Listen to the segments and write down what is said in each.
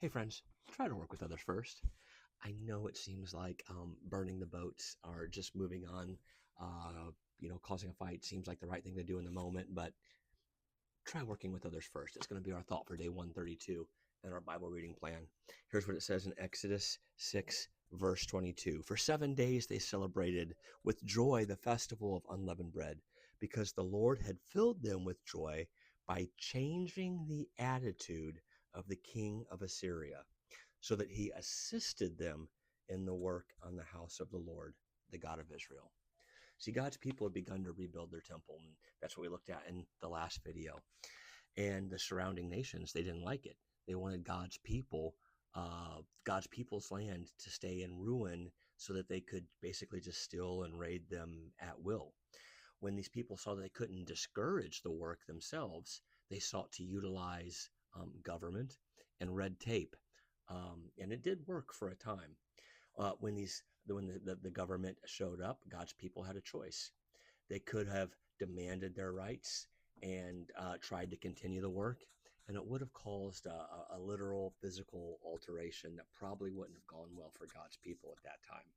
Hey friends, try to work with others first. I know it seems like burning the boats or just moving on, causing a fight seems like the right thing to do in the moment, but try working with others first. It's going to be our thought for day 132 in our Bible reading plan. Here's what it says in Exodus 6, verse 22. For 7 days they celebrated with joy the festival of unleavened bread, because the Lord had filled them with joy by changing the attitude of the king of Assyria, so that he assisted them in the work on the house of the Lord, the God of Israel. See, God's people had begun to rebuild their temple, and that's what we looked at in the last video. And the surrounding nations, they didn't like it. They wanted God's people's land to stay in ruin so that they could basically just steal and raid them at will. When these people saw that they couldn't discourage the work themselves, they sought to utilize government and red tape. And it did work for a time. When the government showed up, God's people had a choice. They could have demanded their rights and tried to continue the work, and it would have caused a literal physical alteration that probably wouldn't have gone well for God's people at that time.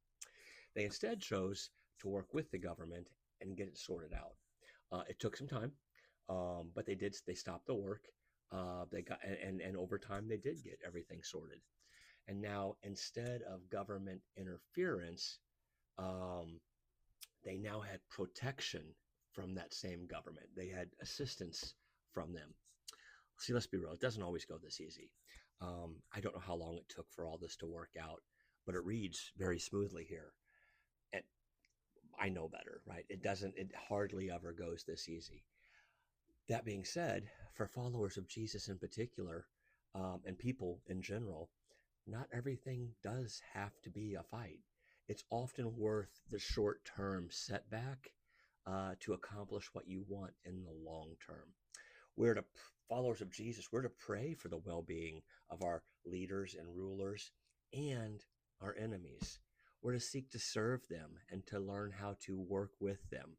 They instead chose to work with the government and get it sorted out. It took some time, but they did. They stopped the work. They got and over time they did get everything sorted. And now instead of government interference, um, they now had protection from that same government. They had assistance from them. See, let's be real. It doesn't always go this easy. I don't know how long it took for all this to work out, but it reads very smoothly here. And I know better, right? It hardly ever goes this easy. That being said, for followers of Jesus in particular, and people in general, not everything does have to be a fight. It's often worth the short term setback to accomplish what you want in the long term. We're to followers of Jesus, we're to pray for the well being of our leaders and rulers and our enemies. We're to seek to serve them and to learn how to work with them,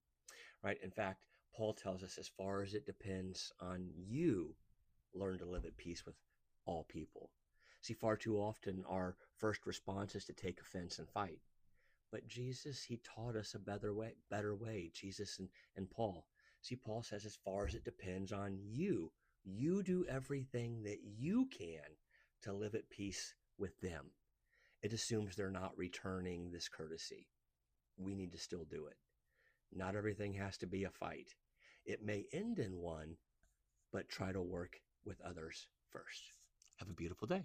right? In fact, Paul tells us, as far as it depends on you, learn to live at peace with all people. See, far too often our first response is to take offense and fight. But Jesus, he taught us a better way, Jesus and Paul. See, Paul says, as far as it depends on you, you do everything that you can to live at peace with them. It assumes they're not returning this courtesy. We need to still do it. Not everything has to be a fight. It may end in one, but try to work with others first. Have a beautiful day.